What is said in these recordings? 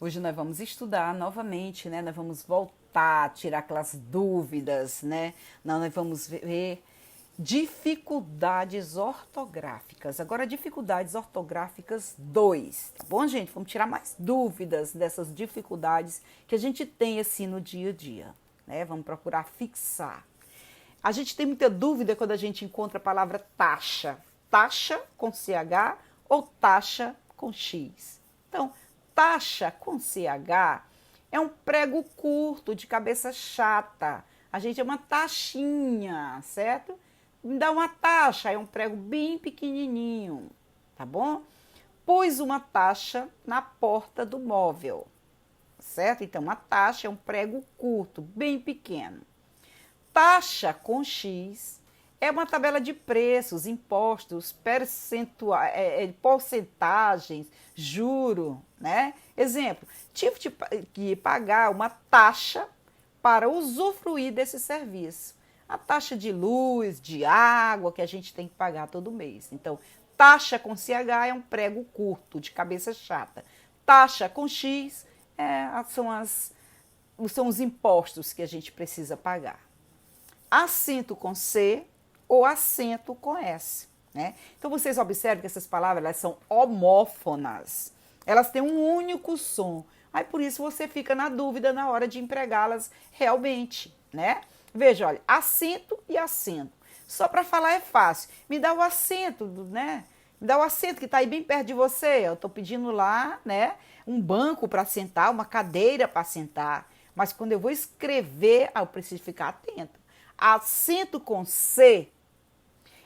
Hoje nós vamos estudar novamente, né? Nós vamos voltar a tirar aquelas dúvidas, né? Nós vamos ver dificuldades ortográficas. Agora, dificuldades ortográficas 2, tá bom, gente? Vamos tirar mais dúvidas dessas dificuldades que a gente tem assim no dia a dia, né? Vamos procurar fixar. A gente tem muita dúvida quando a gente encontra a palavra taxa. Taxa com CH ou taxa com X. Então, taxa com CH é um prego curto, de cabeça chata. A gente é uma taxinha, certo? Me dá uma taxa, é um prego bem pequenininho, tá bom? Pus uma taxa na porta do móvel, certo? Então, uma taxa é um prego curto, bem pequeno. Taxa com X é uma tabela de preços, impostos, porcentagens, juro, né? Exemplo, tive que pagar uma taxa para usufruir desse serviço. A taxa de luz, de água que a gente tem que pagar todo mês. Então, taxa com CH é um prego curto, de cabeça chata. Taxa com X são os impostos que a gente precisa pagar. Acento com C ou acento com S, né? Então, vocês observam que essas palavras elas são homófonas. Elas têm um único som. Aí, por isso, você fica na dúvida na hora de empregá-las realmente, né? Veja, olha, acento e acento. Só para falar é fácil. Me dá o acento, né? Me dá o assento que está aí bem perto de você. Eu estou pedindo lá, né? Um banco para sentar, uma cadeira para sentar. Mas quando eu vou escrever, eu preciso ficar atento. Acento com C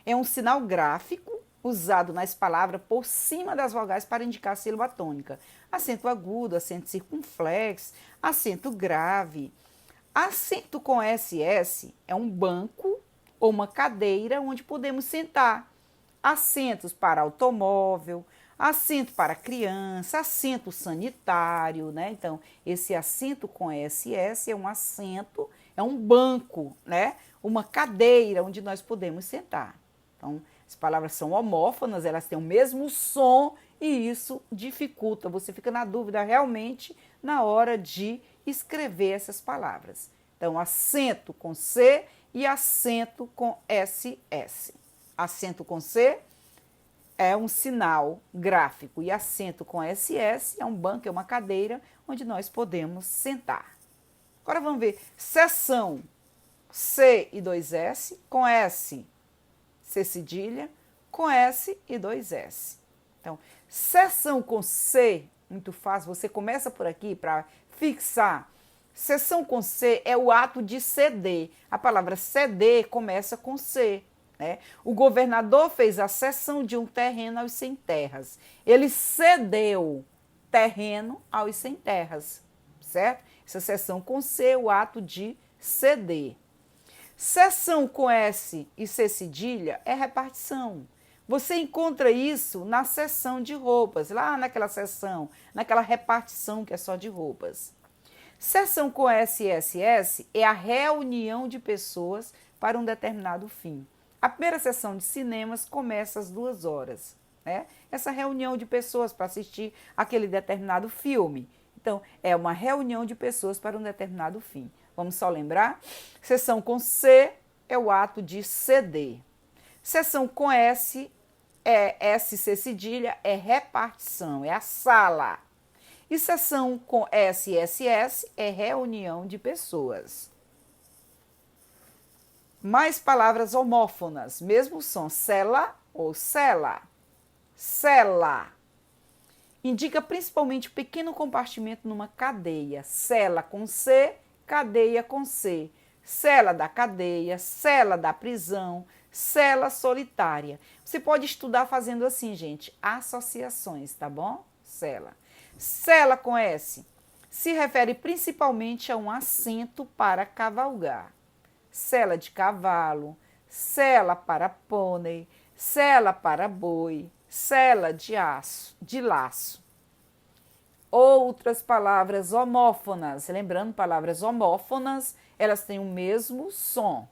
é um sinal gráfico usado nas palavras por cima das vogais para indicar a sílaba tônica. Acento agudo, acento circunflexo, acento grave. Acento com SS é um banco ou uma cadeira onde podemos sentar. Assentos para automóvel, assento para criança, assento sanitário, né? Então, esse assento com SS é um assento, é um banco, né? Uma cadeira onde nós podemos sentar. Então, as palavras são homófonas, elas têm o mesmo som e isso dificulta. Você fica na dúvida realmente na hora de escrever essas palavras. Então, acento com C e acento com SS. Acento com C é um sinal gráfico e acento com SS é um banco, é uma cadeira onde nós podemos sentar. Agora vamos ver seção C e 2S, com S, C cedilha, com S e 2S. Então, seção com C, muito fácil, você começa por aqui para fixar. Seção com C é o ato de ceder. A palavra ceder começa com C. Né? O governador fez a cessão de um terreno aos sem terras. Ele cedeu terreno aos sem terras, certo? Essa seção com C é o ato de ceder. Seção com S e C cedilha é repartição. Você encontra isso na seção de roupas, lá naquela seção, naquela repartição que é só de roupas. Seção com S e SS é a reunião de pessoas para um determinado fim. A primeira sessão de cinemas começa às 2 horas. Né? Essa reunião de pessoas para assistir aquele determinado filme. Então, é uma reunião de pessoas para um determinado fim. Vamos só lembrar? Sessão com C é o ato de ceder. Sessão com S, SC cedilha, é repartição, é a sala. E sessão com SSS é reunião de pessoas. Mais palavras homófonas, mesmo som, cela ou cela. Cela. Indica principalmente o pequeno compartimento numa cadeia. Cela com C, cadeia com C. Cela da cadeia, cela da prisão, cela solitária. Você pode estudar fazendo assim, gente, associações, tá bom? Cela. Cela com S se refere principalmente a um assento para cavalgar. Sela de cavalo, sela para pônei, sela para boi, sela de laço. Outras palavras homófonas, lembrando, palavras homófonas, elas têm o mesmo som,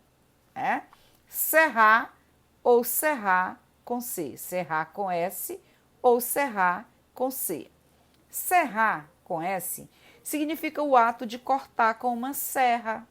né? Serrar ou serrar com C, serrar com S ou serrar com C. Serrar com S, significa o ato de cortar com uma serra,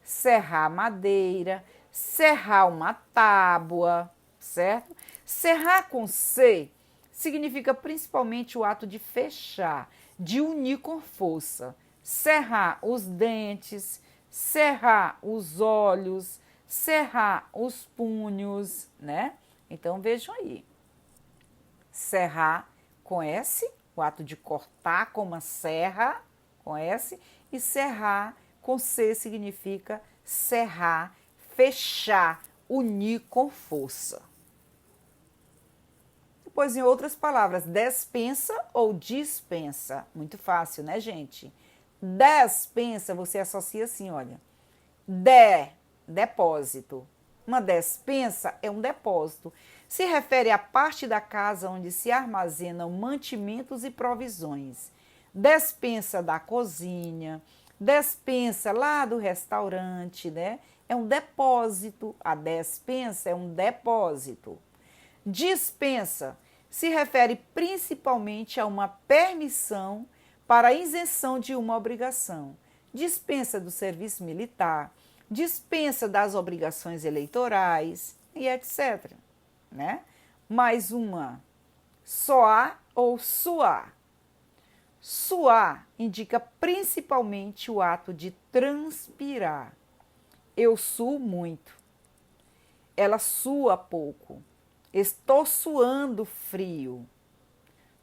serrar madeira, serrar uma tábua, certo? Serrar com C significa principalmente o ato de fechar, de unir com força, cerrar os dentes, cerrar os olhos, cerrar os punhos, né? Então vejam aí. Serrar com S, o ato de cortar com uma serra, com S, e serrar com C significa serrar, fechar, unir com força. Depois, em outras palavras, despensa ou dispensa. Muito fácil, né, gente? Despensa, você associa assim, olha. Depósito. Uma despensa é um depósito. Se refere à parte da casa onde se armazenam mantimentos e provisões. Despensa da cozinha, despensa lá do restaurante, né? É um depósito. A despensa é um depósito. Dispensa se refere principalmente a uma permissão para a isenção de uma obrigação. Dispensa do serviço militar, dispensa das obrigações eleitorais e etc. Né? Mais uma, soar ou suar. Suar indica principalmente o ato de transpirar. Eu suo muito. Ela sua pouco. Estou suando frio.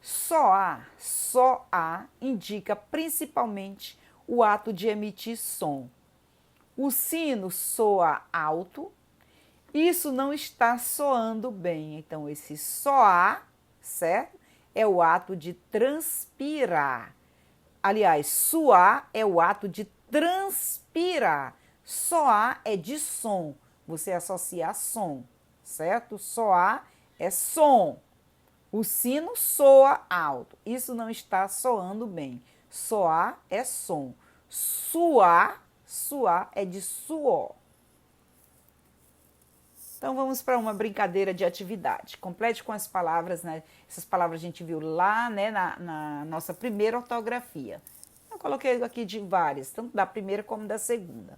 Soar indica principalmente o ato de emitir som. O sino soa alto. Isso não está soando bem. Então, esse soar, certo? É o ato de transpirar. Aliás, suar é o ato de transpirar. Soar é de som. Você associa a som, certo? Soar é som. O sino soa alto. Isso não está soando bem. Soar é som. Suar é de suor. Então, vamos para uma brincadeira de atividade. Complete com as palavras, né? Essas palavras a gente viu lá, né, na nossa primeira ortografia. Eu coloquei aqui de várias, tanto da primeira como da segunda.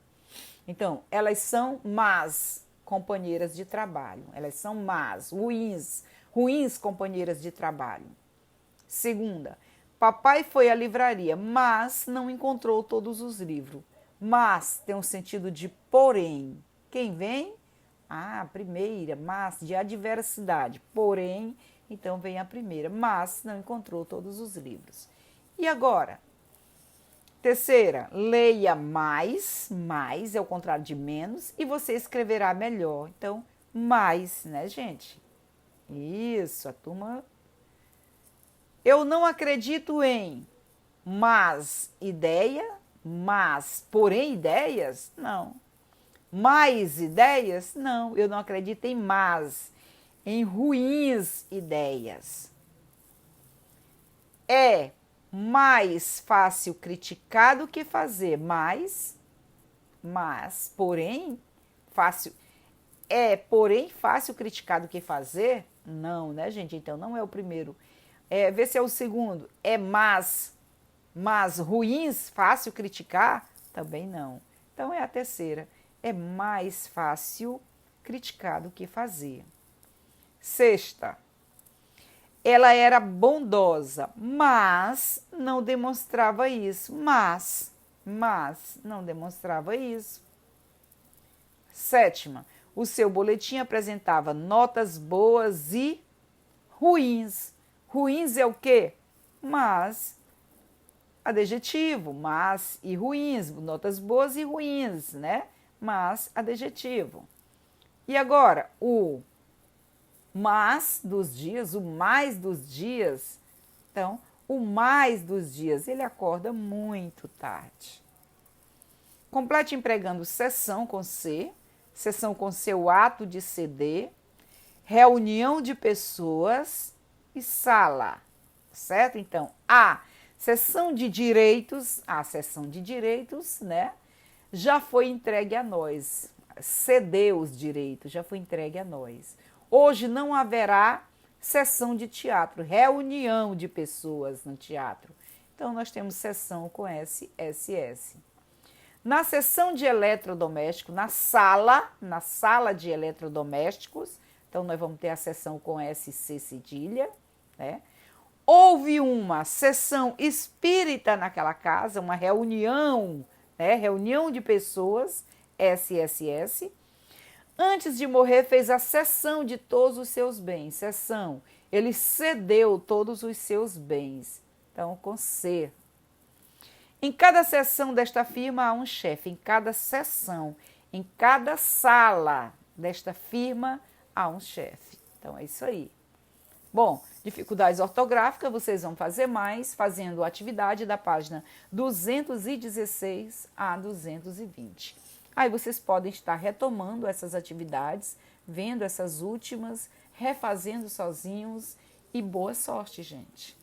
Então, elas são más companheiras de trabalho. Elas são más, ruins companheiras de trabalho. Segunda, papai foi à livraria, mas não encontrou todos os livros. Mas tem um sentido de porém. Quem vem? A primeira, mas de adversidade. Porém, então vem a primeira, mas não encontrou todos os livros. E agora? Terceira, leia mais é o contrário de menos, e você escreverá melhor. Então, mais, né, gente? Isso, a turma. Eu não acredito em porém ideias? Não. Mais ideias? Não, eu não acredito em em ruins ideias. É mais fácil criticar do que fazer, porém, fácil. Porém, fácil criticar do que fazer? Não, né, gente? Então, não é o primeiro. Vê se é o segundo. É mas ruins, fácil criticar? Também não. Então, é a terceira. É mais fácil criticar do que fazer. Sexta, ela era bondosa, mas não demonstrava isso. Mas não demonstrava isso. Sétima, o seu boletim apresentava notas boas e ruins. Ruins é o quê? Mas, adjetivo, mas e ruins, notas boas e ruins, né? Mas, adjetivo. E agora, o mais dos dias. Então, o mais dos dias, ele acorda muito tarde. Complete empregando sessão com C, sessão com seu ato de ceder, reunião de pessoas e sala, certo? Então, a sessão de direitos, né, já foi entregue a nós. Cedeu os direitos, já foi entregue a nós. Hoje não haverá sessão de teatro, reunião de pessoas no teatro. Então, nós temos seção com SSS. Na seção de eletrodoméstico, na sala de eletrodomésticos, então nós vamos ter a seção com SC cedilha, né? Houve uma sessão espírita naquela casa, uma reunião, né? Reunião de pessoas, SSS. Antes de morrer, fez a cessão de todos os seus bens. Cessão, ele cedeu todos os seus bens. Então, com C. Em cada seção desta firma há um chefe. Em cada seção, em cada sala desta firma há um chefe. Então, é isso aí. Bom, dificuldades ortográficas vocês vão fazer mais fazendo a atividade da página 216 a 220. Aí vocês podem estar retomando essas atividades, vendo essas últimas, refazendo sozinhos e boa sorte, gente!